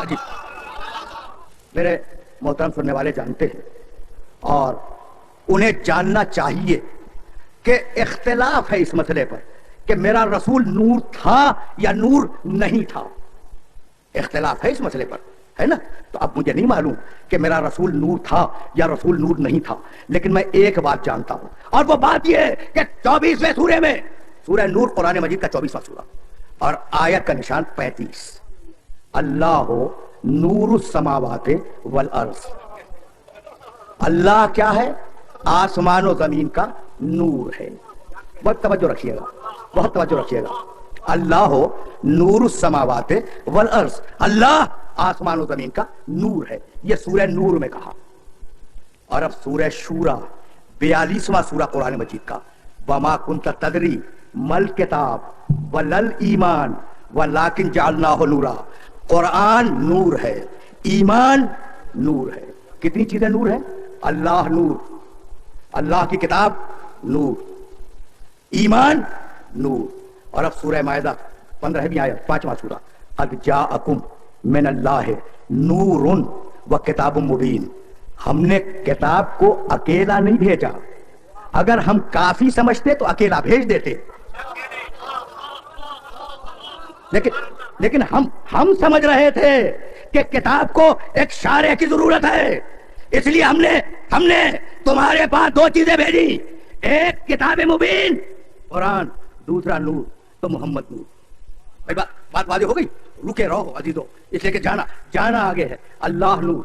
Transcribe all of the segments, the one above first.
جی میرے محترم سننے والے جانتے ہیں اور انہیں جاننا چاہیے کہ اختلاف ہے اس مسئلے پر کہ میرا رسول نور تھا یا نور نہیں تھا. اختلاف ہے اس مسئلے پر، ہے نا؟ تو اب مجھے نہیں معلوم کہ میرا رسول نور تھا یا رسول نور نہیں تھا، لیکن میں ایک بات جانتا ہوں، اور وہ بات یہ ہے کہ 24ویں سورے میں، سورہ نور قرآن مجید کا 24واں سورہ اور آیت کا نشان 35، اللہ نور السماوات والارض. اللہ کیا ہے؟ آسمان و زمین کا نور ہے. بہت توجہ رکھیے گا، بہت توجہ رکھیے گا. اللہ نور السماوات والارض، اللہ آسمان و زمین کا نور ہے. یہ سورہ نور میں کہا. اور اب سورہ شورى 42واں سورہ قرآن مجید کا، وما كنت تدری مل کتاب ولل ایمان ولکن جعلناہ نورا. قرآن نور ہے، ایمان نور ہے. کتنی چیزیں نور ہیں؟ اللہ نور، اللہ کی کتاب نور، ایمان نور. اور اب سورہ مائدہ 15ویں آیت 5واں سورہ، قد جاءکم من اللہ نور و کتاب مبین. ہم نے کتاب کو اکیلا نہیں بھیجا. اگر ہم کافی سمجھتے تو اکیلا بھیج دیتے، لیکن ہم سمجھ رہے تھے کہ کتاب کو ایک شارح کی ضرورت ہے، اس لیے ہم نے تمہارے پاس دو چیزیں بھیجی، ایک کتاب مبین قرآن، دوسرا نور تو محمد نور. بھائی بات واضح ہو گئی؟ رکے رہو عزیزو، اس لیے کہ جانا آگے ہے. اللہ نور،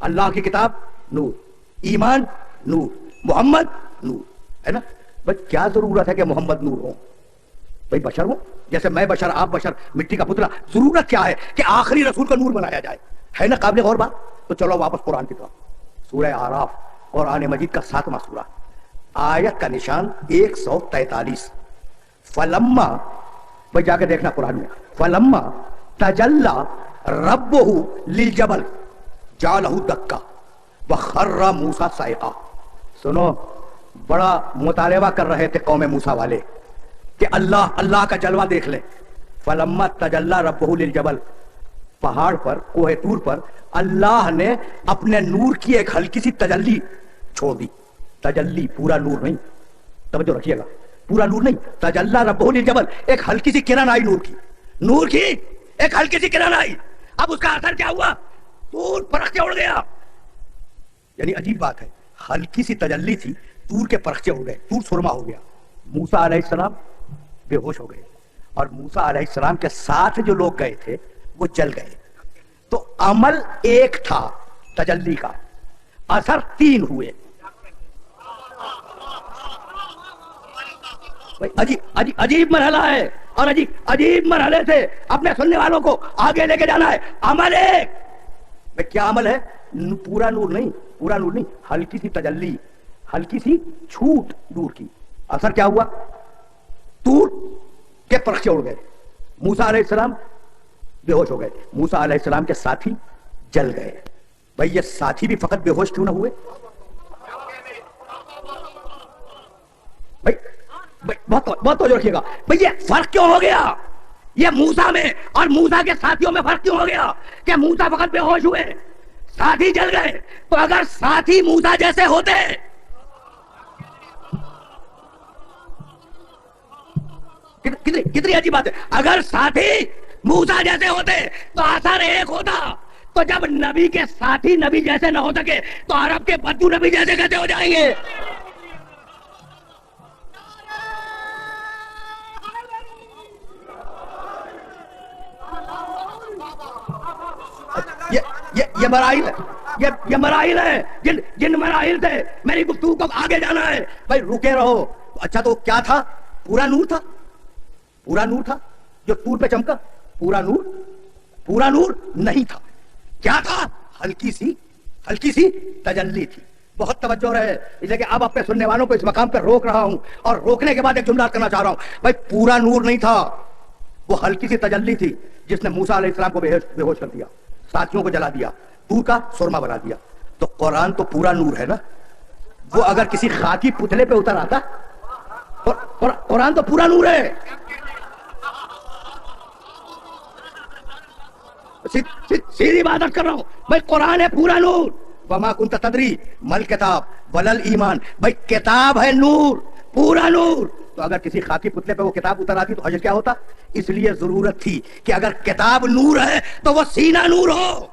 اللہ کی کتاب نور، ایمان نور، محمد نور، ہے نا؟ بھائی کیا ضرورت ہے کہ محمد نور ہو؟ بھائی بشر ہو، جیسے میں بشر آپ بشر، مٹی کا پتلا. ضرورت کیا ہے کہ آخری رسول کا نور بنایا جائے؟ ہے نا قابل غور بات؟ تو چلو واپس قرآن کی طرف. سورہ اعراف قرآن مجید کا 7واں سورہ، آیت کا نشان 143. فلما، بھائی جا کے دیکھنا قرآن میں، فلما تجلی ربہ للجبل جعلہ دکا وخر موسیٰ صعقا. سنو، بڑا مطالبہ کر رہے تھے قوم موسیٰ والے کہ اللہ کا جلوہ دیکھ لیں. فلما تجلی ربہ للجبل، پہاڑ پر، کوہ طور پر اللہ نے اپنے نور کی ایک ہلکی سی تجلی چھوڑ دی. تجلی، پورا نور نہیں، توجہ رکھیے گا، پورا نور نہیں. تجلی ربہ للجبل، ایک ہلکی سی کرن آئی نور کی ایک ہلکی سی کرن آئی. اب اس کا اثر کیا ہوا؟ طور پرخچے اڑ گیا. یعنی عجیب بات ہے، ہلکی سی تجلی تھی، طور کے پرخچے اڑ گئے، طور سرما ہو گیا. موسیٰ علیہ السلام بے ہوش ہو گئے، اور موسیٰ علیہ السلام کے ساتھ جو لوگ گئے تھے وہ جل گئے. تو عمل ایک تھا تجلی کا، اثر 3 ہوئے. عجیب مرحلہ ہے، اور عجیب مرحلے سے اپنے سننے والوں کو آگے لے کے جانا ہے. عمل ایک. کیا عمل ہے؟ پورا نور نہیں، ہلکی سی تجلی، ہلکی سی چھوٹ نور کی. اثر کیا ہوا؟ طور کے پرخچے اڑ گئے، موسیٰ علیہ السلام بے ہوش ہو گئے، موسیٰ علیہ السلام کے ساتھی جل گئے. بھئی یہ ساتھی بھی فقط بے ہوش کیوں نہ ہوئے؟ بہت توجہ رکھیے گا. بھئی یہ فرق کیوں ہو گیا؟ یہ موسیٰ میں اور موسیٰ کے ساتھیوں میں فرق کیوں ہو گیا کہ موسیٰ فقط بے ہوش ہوئے، ساتھی جل گئے؟ تو اگر ساتھی موسیٰ جیسے ہوتے، کتنی عجیب بات ہے، اگر ساتھی موسیٰ جیسے ہوتے تو اثر ایک ہوتا. تو جب نبی کے ساتھی نبی جیسے نہ ہو سکے تو عرب کے بدو نبی جیسے کیسے ہو جائیں گے؟ یہ مراحل ہے، یہ مراحل ہے، جن مراحل سے میری گفتگو کو آگے جانا ہے. بھائی رکے رہو. اچھا تو کیا تھا؟ پورا نور تھا، پورا نور تھا جو طور پہ چمکا. پورا نور نہیں تھا. کیا تھا؟ ہلکی سی تجلی تھی. بہت توجہ رہے، اس لیے کہ اب اپنے سننے والوں کو اس مقام پہ روک رہا ہوں، اور روکنے کے بعد ایک جملہ کرنا چاہ رہا ہوں. بھائی پورا نور نہیں تھا، وہ ہلکی سی تجلی تھی جس نے موسیٰ علیہ السلام کو بے ہوش کر دیا، ساتھیوں کو جلا دیا، طور کا سرما بنا دیا. تو قرآن تو پورا نور ہے نا. وہ اگر کسی خاکی پتلے پہ اتر آتا, قرآن تو پورا نور ہے. سیدھی بات کر رہا ہوں بھائی, قرآن ہے پورا نور. وما کنت تدری مل کتاب ولل ایمان, بھائی کتاب ہے نور, پورا نور. تو اگر کسی خاکی پتلے پہ وہ کتاب اتر آتی تو حجر کیا ہوتا؟ اس لیے ضرورت تھی کہ اگر کتاب نور ہے تو وہ سینہ نور ہو.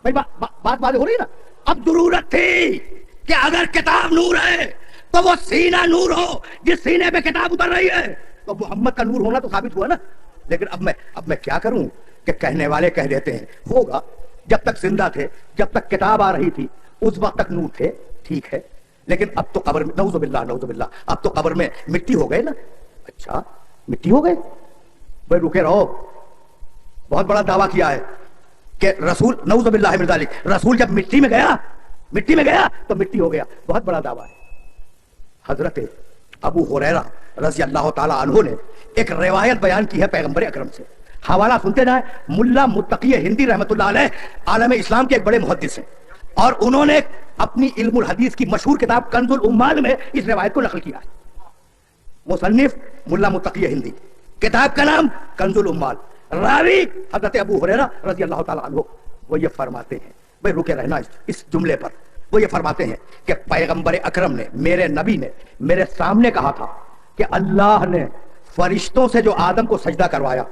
بھائی بات ہو رہی نا. اب ضرورت تھی کہ اگر کتاب نور ہے تو وہ سینہ نور ہو, جس سینے پہ کتاب اتر رہی ہے. تو محمد کا نور ہونا تو ثابت ہوا نا. لیکن اب میں کیا کروں کہ کہنے والے کہہ دیتے ہیں ہوگا. جب تک زندہ تھے, جب تک کتاب آ رہی تھی, اس وقت تک نور تھے, ٹھیک ہے. لیکن اب تو قبر میں, نعوذ باللہ, اب تو قبر میں مٹی ہو گئے نا. اچھا مٹی ہو گئے, بھائی رکے رہو. بہت بڑا دعویٰ کیا ہے کہ رسول, نعوذ باللہ من ذالک, رسول جب مٹی میں گیا تو مٹی ہو گیا. بہت بڑا دعویٰ ہے. حضرت ابو ہریرہ رضی اللہ تعالی عنہ نے ایک روایت بیان کی ہے پیغمبر اکرم سے. حوالہ سنتے جائیں. ملا متقی ہندی رحمۃ اللہ علیہ عالم اسلام کے ایک بڑے محدث ہیں, اور انہوں نے اپنی علم الحدیث کی مشہور کتاب کنز الامال میں اس روایت کو نقل کیا ہے. مصنف ملا متقی ہندی, کتاب کا نام کنز الامال, راوی حضرت ابو ہریرہ رضی اللہ تعالی عنہ. وہ یہ فرماتے ہیں, بھائی رکے رہنا اس جملے پر, وہ یہ فرماتے ہیں کہ پیغمبر اکرم نے, میرے نبی نے میرے سامنے کہا تھا کہ اللہ نے فرشتوں سے جو آدم کو سجدہ کروایا,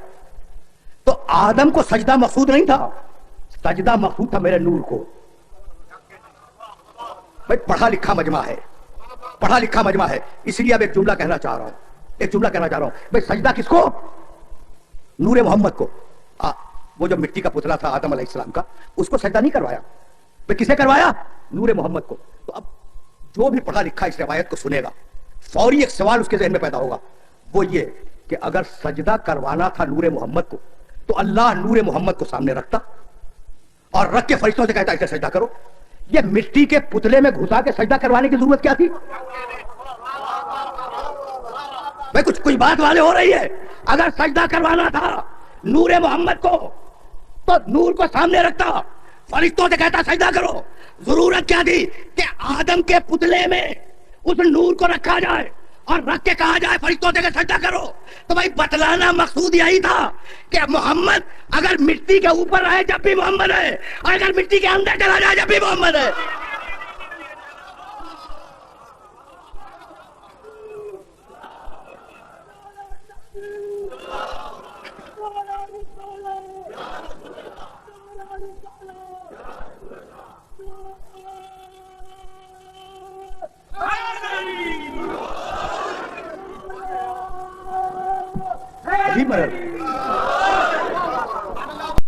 تو آدم کو سجدہ مقصود نہیں تھا, سجدہ مقصود تھا میرے نور کو. بھائی پڑھا لکھا مجمع ہے, اس لیے اب ایک جملہ کہنا چاہ رہا ہوں. بھائی سجدہ کس کو؟ نور محمد کو. وہ جو مٹی کا پتلا تھا آدم علیہ السلام کا, اس کو سجدہ نہیں کروایا. بھائی کسے کروایا؟ نور محمد کو. تو اب جو بھی پڑھا لکھا اس روایت کو سنے گا, فوری ایک سوال اس کے ذہن میں پیدا ہوگا, وہ یہ کہ اگر سجدہ کروانا تھا نور محمد کو, تو اللہ نور محمد کو سامنے رکھتا اور رکھ کے فرشتوں سے کہتا اسے سجدہ کرو. یہ مٹی کے پتلے میں گھسا کے سجدہ کروانے کی ضرورت کیا تھی؟ بھائی کچھ بات والے ہو رہی ہے. اگر سجدہ کروانا تھا نور محمد کو, تو نور کو سامنے رکھتا, فرشتوں سے کہتا سجدہ کرو. ضرورت کیا تھی کہ آدم کے پتلے میں اس نور کو رکھا جائے اور رکھ کے کہا جائے فرشتوں سے کہ سجدہ کرو. تو بھائی بتلانا مقصود یہی تھا کہ محمد اگر مٹی کے اوپر رہے جب بھی محمد ہے, اور اگر مٹی کے اندر چلا جائے جب بھی محمد ہے. عجیب مرض.